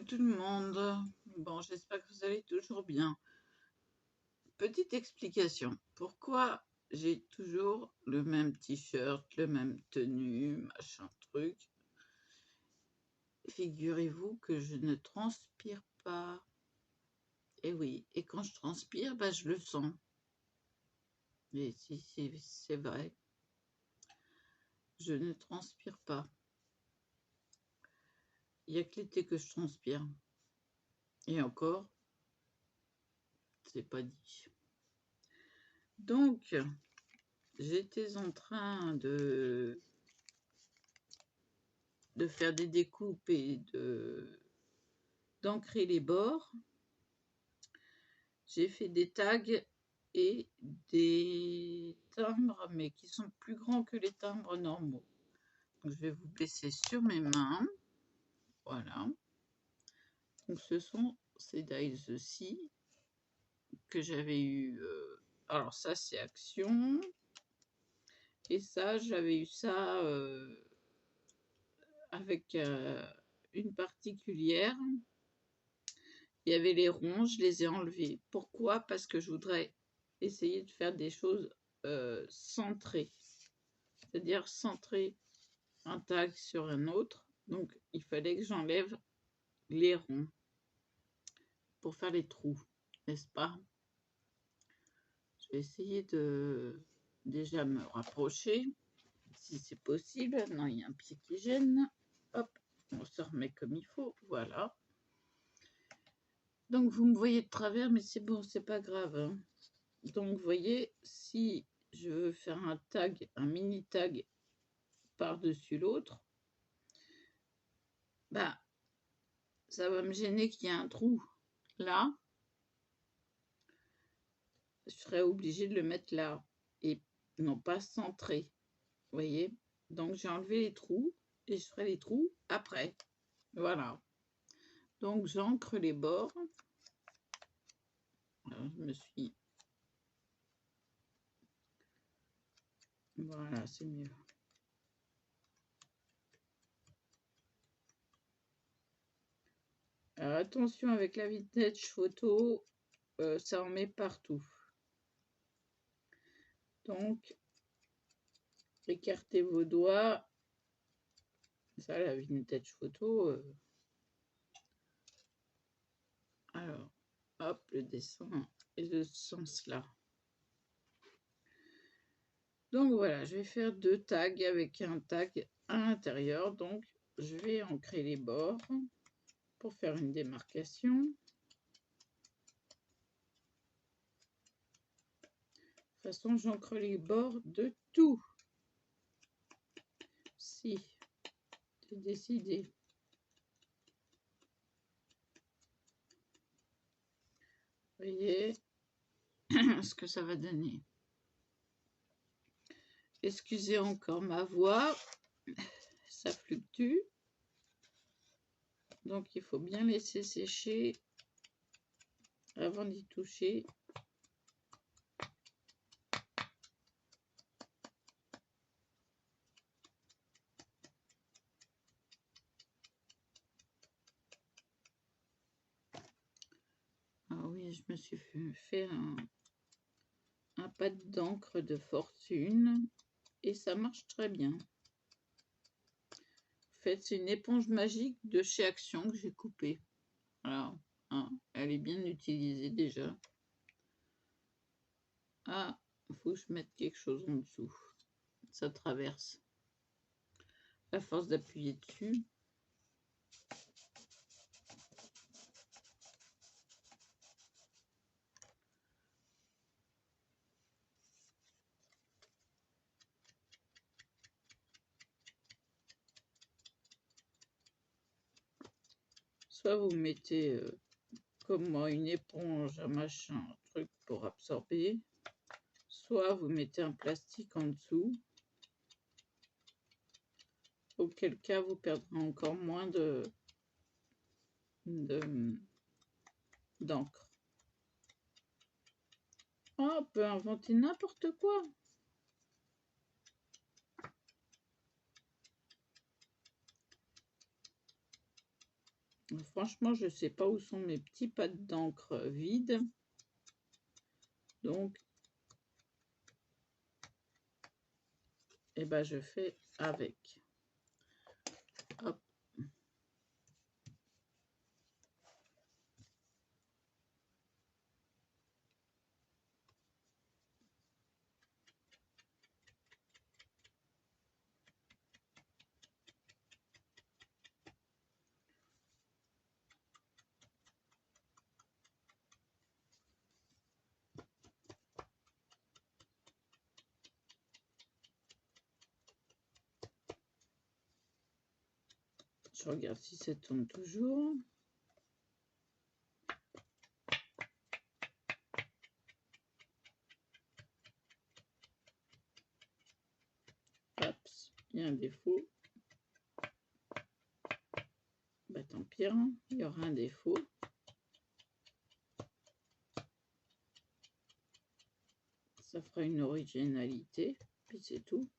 tout le monde. Bon, j'espère que vous allez toujours bien. Petite explication. Pourquoi j'ai toujours le même t-shirt, le même tenue, machin truc. Figurez-vous que je ne transpire pas. Et oui, et quand je transpire, bah, je le sens. Mais si, c'est vrai. Je ne transpire pas. Il n'y a que l'été que je transpire. Et encore, c'est pas dit. Donc, j'étais en train de faire des découpes et d'ancrer les bords. J'ai fait des tags et des timbres, mais qui sont plus grands que les timbres normaux. Donc, je vais vous baisser sur mes mains. Voilà. Donc, ce sont ces dies-ci que j'avais eu. Alors, ça, c'est Action. Et ça, j'avais eu ça avec une particulière. Il y avait les ronds, je les ai enlevés. Pourquoi? Parce que je voudrais essayer de faire des choses centrées. C'est-à-dire centrer un tag sur un autre. Donc, il fallait que j'enlève les ronds pour faire les trous, n'est-ce pas? Je vais essayer de déjà me rapprocher, si c'est possible. Non, il y a un pied qui gêne. Hop, on se remet comme il faut. Voilà. Donc, vous me voyez de travers, mais c'est bon, c'est pas grave. Hein. Donc, vous voyez, si je veux faire un tag, un mini tag par-dessus l'autre, bah, ça va me gêner qu'il y ait un trou là. Je serais obligée de le mettre là et non pas centré. Vous voyez? Donc, j'ai enlevé les trous et je ferai les trous après. Voilà. Donc, j'ancre les bords. Alors, je me suis... Voilà, c'est mieux. Alors, attention avec la vintage photo, ça en met partout. Donc, écartez vos doigts. Ça, la vintage photo. Alors, hop, le dessin et le sens là. Donc voilà, je vais faire 2 tags avec un tag à l'intérieur. Donc, je vais ancrer les bords pour faire une démarcation. De toute façon, j'ancre les bords de tout. Si, c'est décidé. Vous voyez ce que ça va donner. Excusez encore ma voix, ça fluctue. Donc, il faut bien laisser sécher avant d'y toucher. Ah oui, je me suis fait un pad d'encre de fortune et ça marche très bien. En fait, c'est une éponge magique de chez Action que j'ai coupée. Alors, hein, elle est bien utilisée déjà. Ah, il faut que je mette quelque chose en dessous. Ça traverse. À force d'appuyer dessus. Soit vous mettez comme moi une éponge, un machin, un truc pour absorber. Soit vous mettez un plastique en dessous. Auquel cas vous perdrez encore moins d'encre. Oh, on peut inventer n'importe quoi. Franchement, je ne sais pas où sont mes petits pads d'encre vides. Donc, eh ben, je fais avec. Hop. Je regarde si ça tourne toujours. Hop, il y a un défaut. Bah tant pis, hein, il y aura un défaut. Ça fera une originalité, puis c'est tout.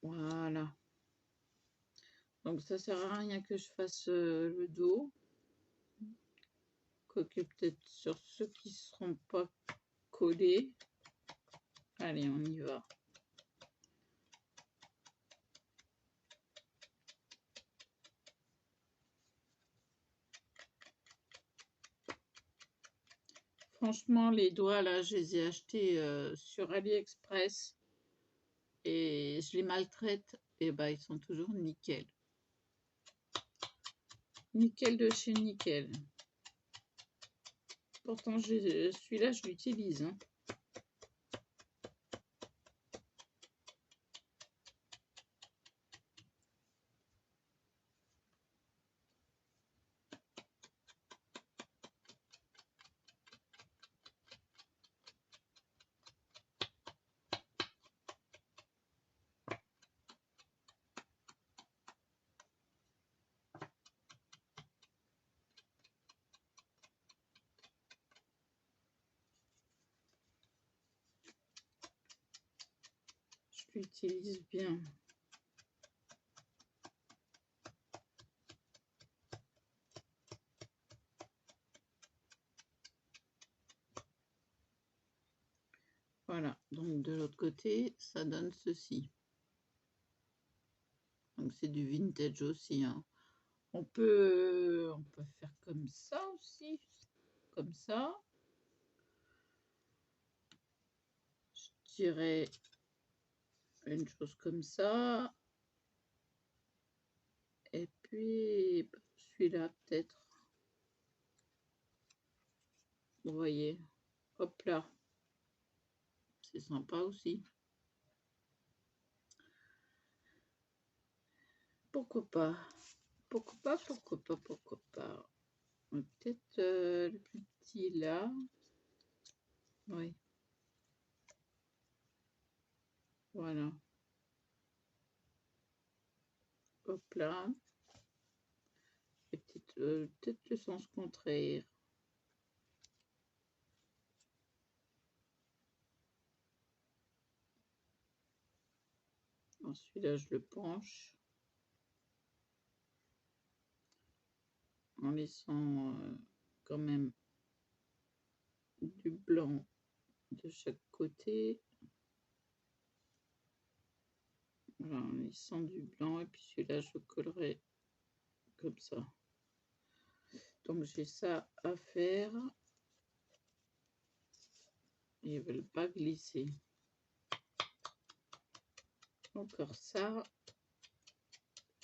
Voilà. Donc ça sert à rien que je fasse le dos. Quoique peut-être sur ceux qui ne seront pas collés. Allez, on y va. Franchement, les doigts, là, je les ai achetés sur AliExpress et je les maltraite. Et bah, ils sont toujours nickel. Nickel de chez nickel. Pourtant, celui-là, je l'utilise. Hein. Je l'utilise bien. Voilà, donc de l'autre côté, ça donne ceci. Donc c'est du vintage aussi. Hein. On peut faire comme ça aussi. Comme ça. Je dirais une chose comme ça. Et puis celui-là peut-être. Vous voyez. Hop là. C'est sympa aussi. Pourquoi pas? Pourquoi pas? Pourquoi pas? Pourquoi pas? Peut-être le plus petit là. Oui. Voilà. Hop là. Et peut-être le sens contraire. Celui-là, je le penche. En laissant quand même du blanc de chaque côté. Voilà, en laissant du blanc. Et puis celui-là, je le collerai comme ça. Donc j'ai ça à faire. Ils ne veulent pas glisser. Encore ça.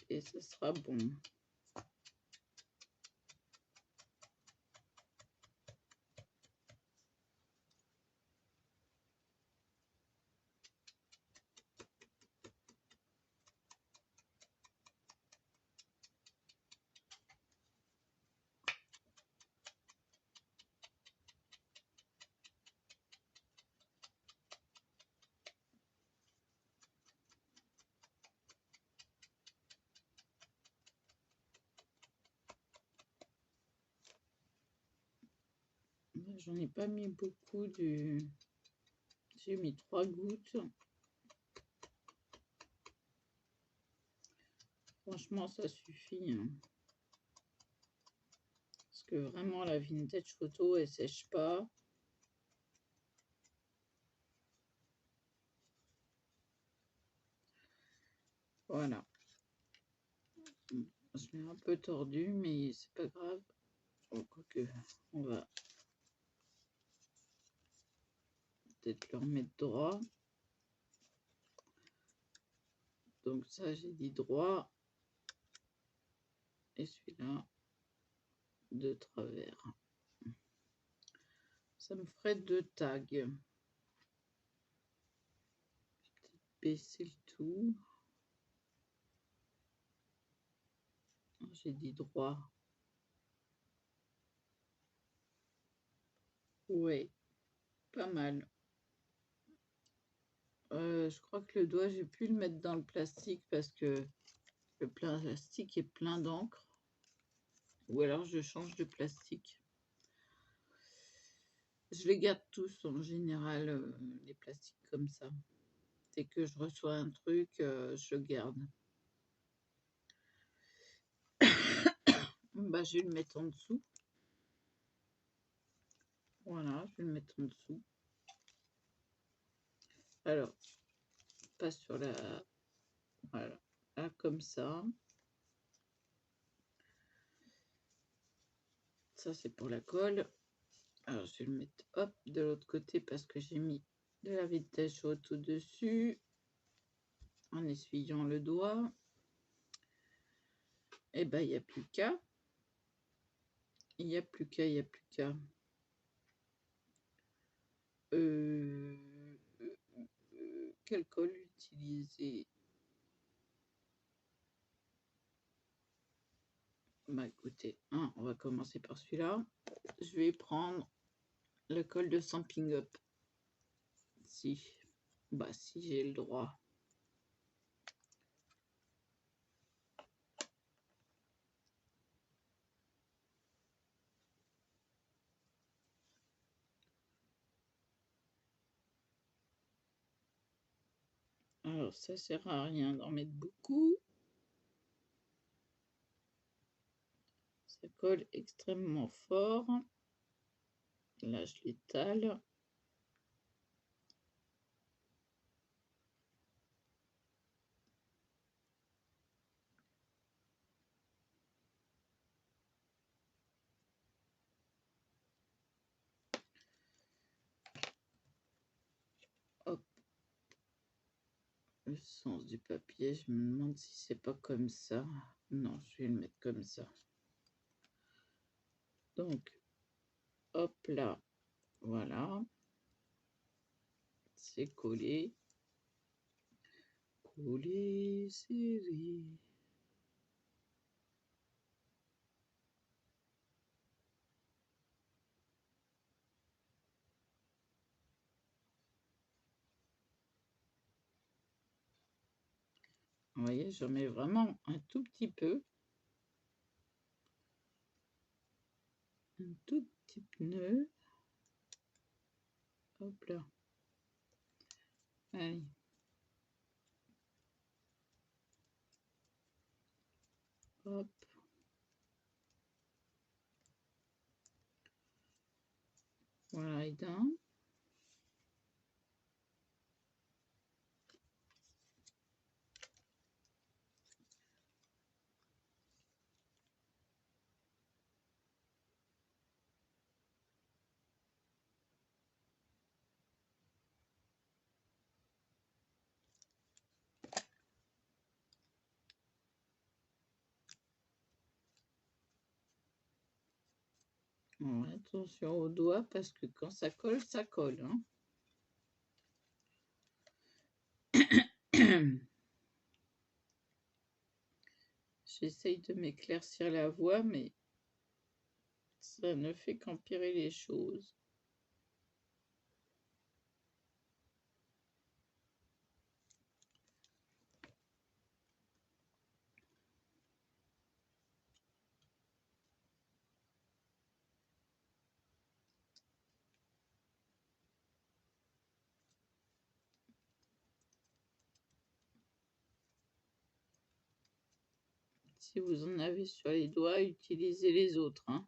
Et ce sera bon. J'en ai pas mis beaucoup du... J'ai mis 3 gouttes. Franchement, ça suffit, hein. Parce que vraiment, la vintage photo, elle sèche pas. Voilà. Je l'ai un peu tordu, mais c'est pas grave. Quoique, on va peut-être le remettre droit. Donc ça, j'ai dit droit. Et celui-là, de travers. Ça me ferait 2 tags. Je vais peut-être baisser le tout. J'ai dit droit. Ouais, pas mal. Je crois que le doigt, j'ai pu le mettre dans le plastique parce que le plastique est plein d'encre. Ou alors je change de plastique. Je les garde tous en général, les plastiques comme ça. Dès que je reçois un truc, je le garde. Bah, je vais le mettre en dessous. Voilà, je vais le mettre en dessous. Alors, pas sur la... Voilà, là, comme ça. Ça, c'est pour la colle. Alors, je vais le mettre, hop, de l'autre côté parce que j'ai mis de la vintage haute au-dessus. En essuyant le doigt. Et ben, il n'y a plus qu'à. Il n'y a plus qu'à, il n'y a plus qu'à. Quel col utiliser? Bah écoutez, hein, on va commencer par celui-là. Je vais prendre le col de Stampin' Up. Si, bah si j'ai le droit. Alors ça sert à rien d'en mettre beaucoup. Ça colle extrêmement fort. Là je l'étale. Hop. Le sens du papier, je me demande si c'est pas comme ça. Non, je vais le mettre comme ça. Donc, hop là, voilà. C'est collé. Collé, serré. Vous voyez, j'en mets vraiment un tout petit peu. Un tout petit pneu. Hop là. Allez. Hop. Voilà, et d'un. Bon, attention aux doigts parce que quand ça colle, ça colle. Hein. J'essaye de m'éclaircir la voix, mais ça ne fait qu'empirer les choses. Si vous en avez sur les doigts, utilisez les autres, hein.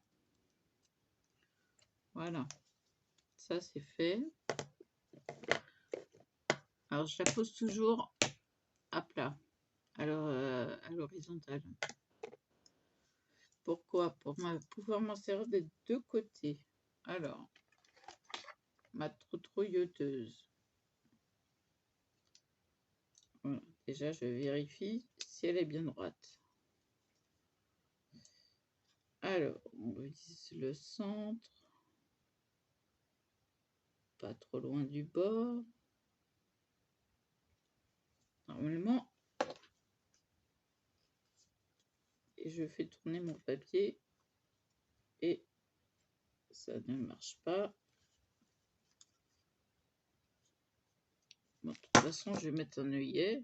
Voilà, ça c'est fait. Alors je la pose toujours à plat, alors à l'horizontale. Pourquoi? Pour pouvoir m'en servir des deux côtés. Alors, ma trouilloteuse. Voilà. Déjà, je vérifie si elle est bien droite. Alors, on vise le centre. Pas trop loin du bord. Normalement. Et je fais tourner mon papier. Et ça ne marche pas. Bon, de toute façon, je vais mettre un œillet.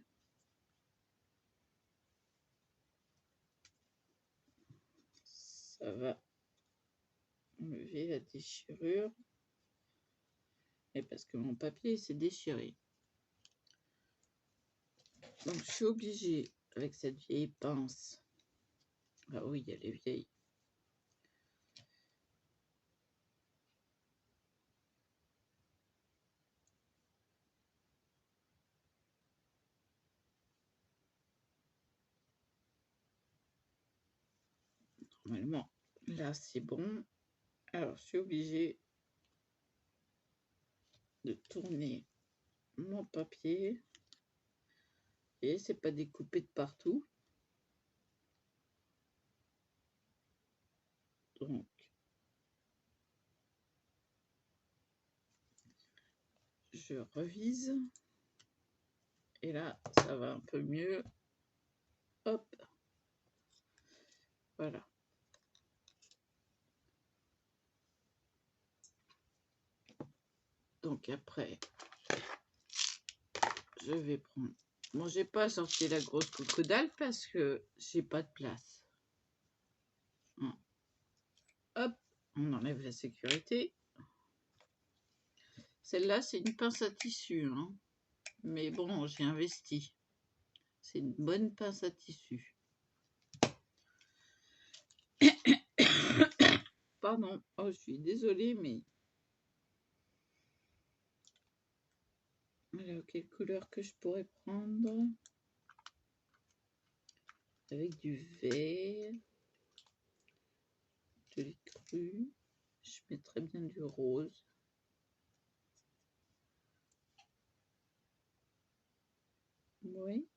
Ça va enlever la déchirure. Et parce que mon papier s'est déchiré. Donc, je suis obligée, avec cette vieille pince. Ah oui, elle est vieille. Normalement, là, c'est bon. Alors, je suis obligée de tourner mon papier. Et c'est pas découpé de partout. Donc, je revise. Et là, ça va un peu mieux. Hop. Voilà. Donc après, je vais prendre... Bon, j'ai pas sorti la grosse crocodile parce que j'ai pas de place. Hop, on enlève la sécurité. Celle-là, c'est une pince à tissu, hein. Mais bon, j'ai investi. C'est une bonne pince à tissu. Pardon. Oh, je suis désolée, mais... Alors, quelle couleur que je pourrais prendre? Avec du vert, de l'écru. Je mettrais bien du rose. Oui.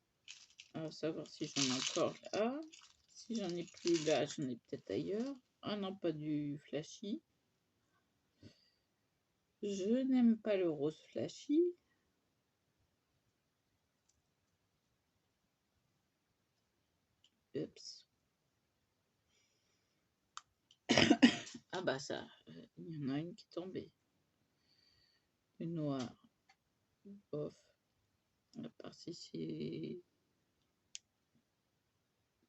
Alors, savoir si j'en ai encore là. Si j'en ai plus là, j'en ai peut-être ailleurs. Ah non, pas du flashy. Je n'aime pas le rose flashy. Oups. Ah bah ça, il y en a une qui est tombée. Le noir. Bof. À part si c'est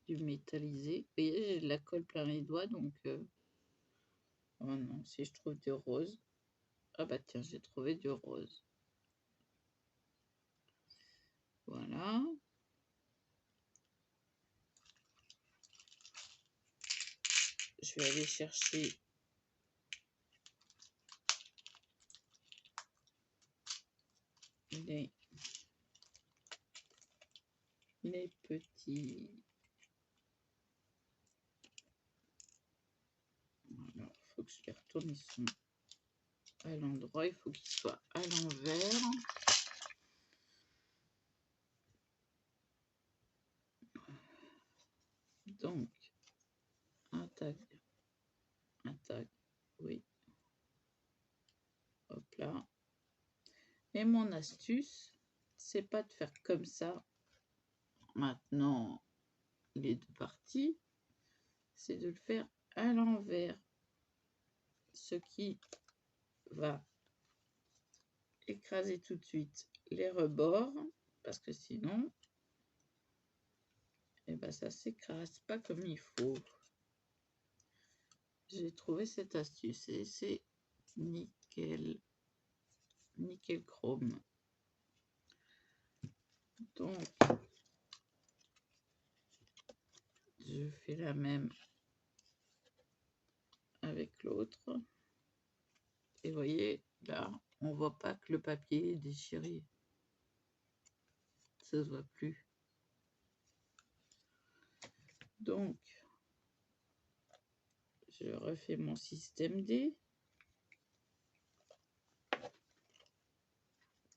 du métallisé. Vous voyez, j'ai de la colle plein les doigts, donc... Oh non, si je trouve du rose. Ah bah tiens, j'ai trouvé du rose. Voilà. Je vais aller chercher les petits. Alors, il faut que je les retourne. Ils sont à l'endroit. Il faut qu'ils soient à l'envers. Donc, un tag, oui. Hop là. Et mon astuce, c'est pas de faire comme ça. Maintenant, les deux parties, c'est de le faire à l'envers. Ce qui va écraser tout de suite les rebords, parce que sinon, eh ben, ça s'écrase pas comme il faut. J'ai trouvé cette astuce et c'est nickel. Nickel chrome. Donc, je fais la même avec l'autre. Et vous voyez, là, on voit pas que le papier est déchiré. Ça se voit plus. Donc, je refais mon système D.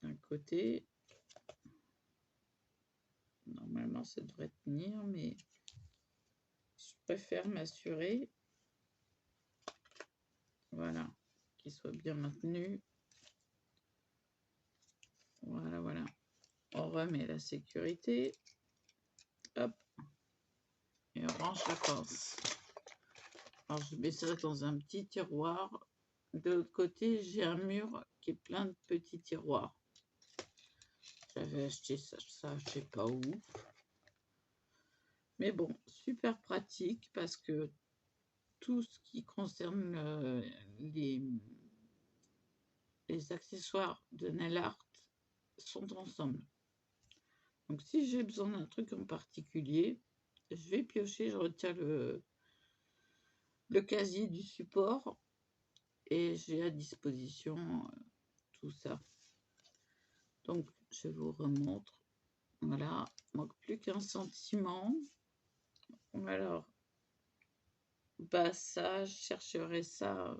D'un côté. Normalement, ça devrait tenir, mais je préfère m'assurer, voilà, qu'il soit bien maintenu. Voilà, voilà. On remet la sécurité. Hop. Et on range la pince. Alors, je mets ça dans un petit tiroir. De l'autre côté, j'ai un mur qui est plein de petits tiroirs. J'avais acheté ça, je sais pas où. Mais bon, super pratique parce que tout ce qui concerne les accessoires de nail art sont ensemble. Donc si j'ai besoin d'un truc en particulier, je vais piocher, je retiens le casier du support et j'ai à disposition tout ça. Donc je vous remontre. Voilà, manque plus qu'un sentiment. Alors, bah ça, je chercherai ça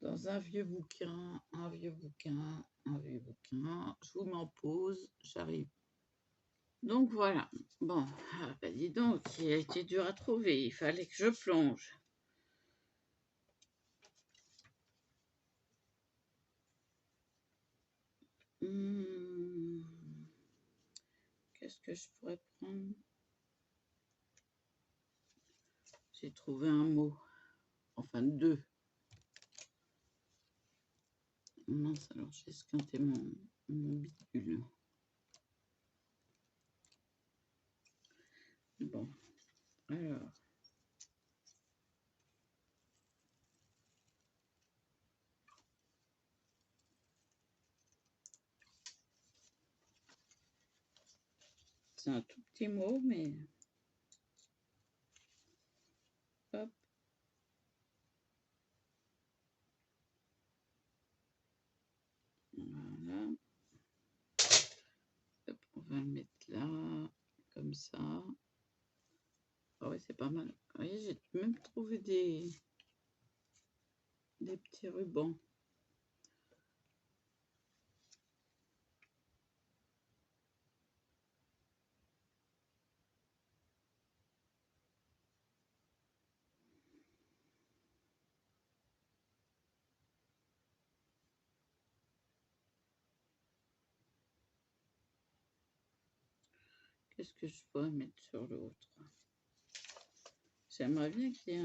dans un vieux bouquin, un vieux bouquin, un vieux bouquin. Je vous m'en pose, j'arrive. Donc voilà. Bon, ah bah dis donc, il a été dur à trouver. Il fallait que je plonge. Qu'est-ce que je pourrais prendre? J'ai trouvé un mot. Enfin, deux. Mince, alors j'ai esquinté mon bidule. Bon, alors. C'est un tout petit mot, mais... Hop. Voilà. Hop, on va le mettre là, comme ça. Ah ouais, c'est pas mal. Vous voyez, j'ai même trouvé des petits rubans. Qu'est-ce que je pourrais mettre sur l'autre? J'aimerais bien qu'il y ait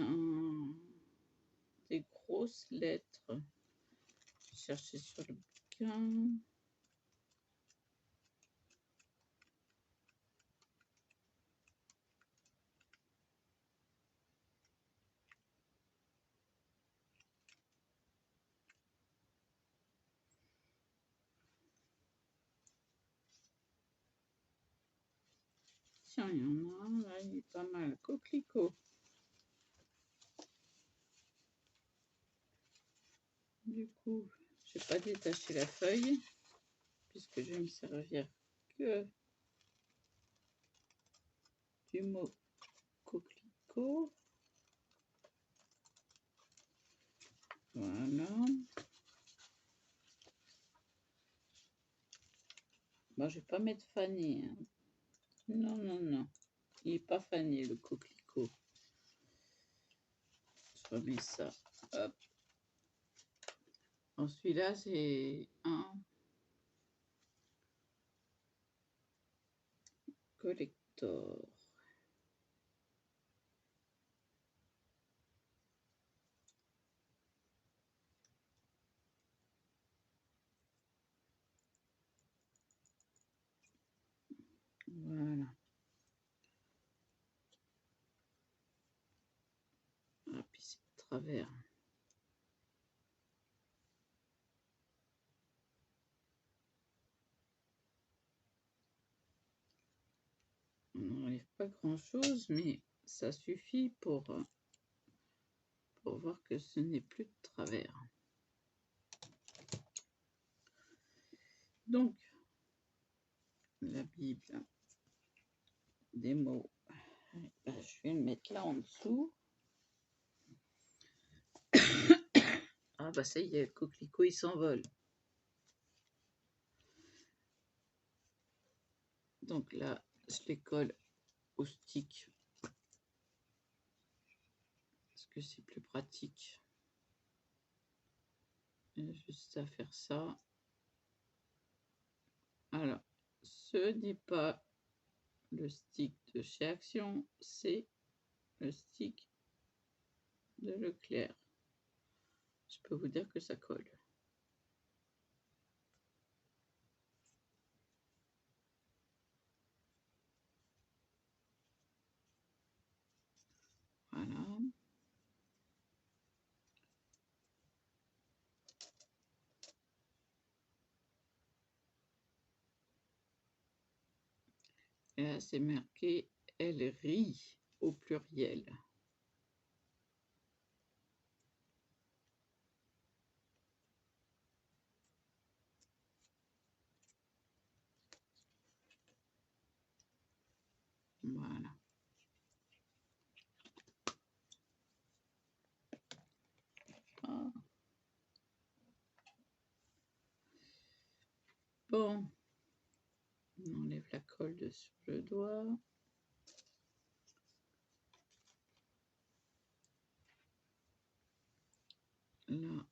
des grosses lettres. Chercher sur le bouquin. Tiens, il y en a un là, il est pas mal. Coquelicot. Du coup, je vais pas détacher la feuille puisque je vais me servir que du mot coquelicot. Voilà. Bon, je vais pas mettre fané. Hein. Non, non, non. Il n'est pas fané, le coquelicot. Je remets ça. Hop. Ensuite, là, c'est un collector. Voilà. Ah, puis c'est de travers. On n'enlève pas grand-chose, mais ça suffit pour voir que ce n'est plus de travers. Donc, la Bible des mots, ben, je vais le mettre là en dessous. Ah bah ça y est, le coquelicot il s'envole. Donc là, je les colle au stick parce que c'est plus pratique. Il y a juste à faire ça. Alors, ce n'est pas le stick de chez Action, c'est le stick de Leclerc. Je peux vous dire que ça colle. Voilà. Et là, c'est marqué « Elle rit » au pluriel. Voilà. Ah. Bon, on enlève la colle de sur le doigt. Là,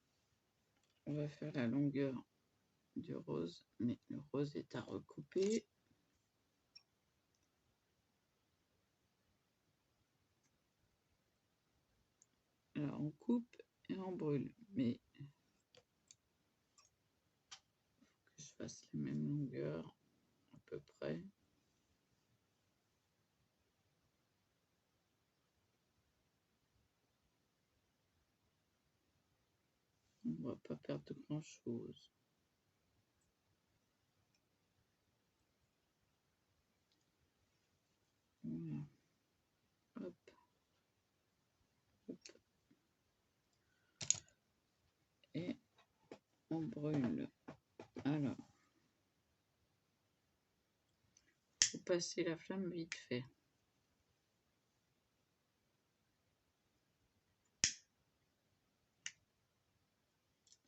on va faire la longueur du rose, mais le rose est à recouper. Alors, on coupe et on brûle, mais il faut que je fasse la même longueur, à peu près. On ne va pas perdre grand-chose. Voilà. Hop. Hop. Et on brûle. Alors, il faut passer la flamme vite fait.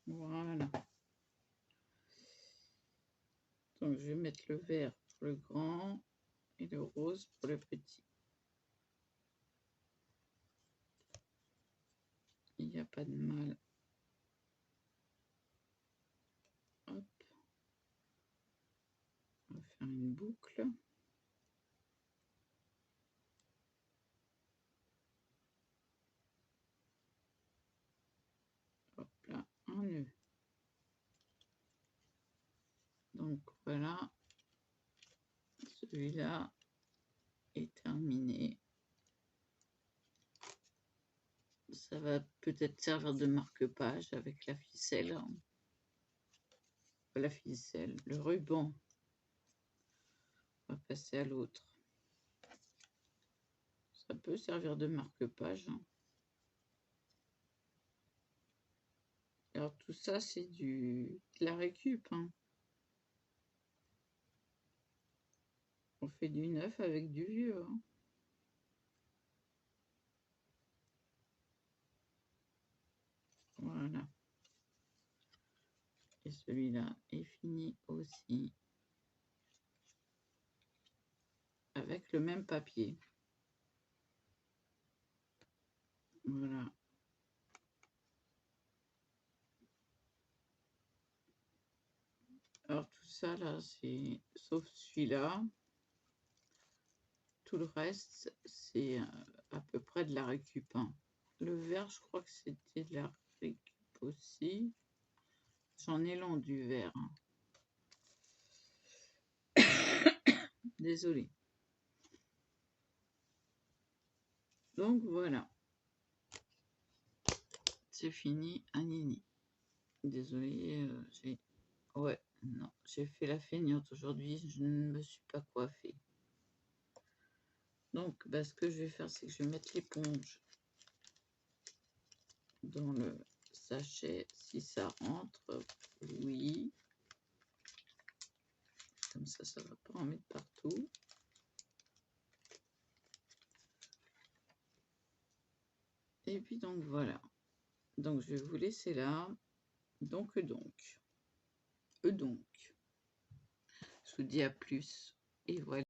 Voilà. Donc, je vais mettre le vert pour le grand et le rose pour le petit. Il n'y a pas de mal. Hop. On va faire une boucle. Hop là, un nœud. Donc voilà, celui-là est terminé. Ça va peut-être servir de marque-page avec la ficelle. La ficelle, le ruban. On va passer à l'autre. Ça peut servir de marque-page. Alors tout ça, c'est de la récup. On fait du neuf avec du vieux. Voilà. Et celui-là est fini aussi. Avec le même papier. Voilà. Alors tout ça là, c'est sauf celui-là. Tout le reste, c'est à peu près de la récup. Le vert, je crois que c'était de la récup aussi. J'en ai long du vert. Désolée. Donc voilà. C'est fini, Anini. Désolée, j'ai... Ouais, non, j'ai fait la feignante aujourd'hui. Je ne me suis pas coiffée. Donc, bah, ce que je vais faire, c'est que je vais mettre l'éponge dans le sachet, si ça rentre, oui. Comme ça va pas en mettre partout. Et puis donc voilà. Donc je vais vous laisser là. Donc. Je vous dis à plus. Et voilà.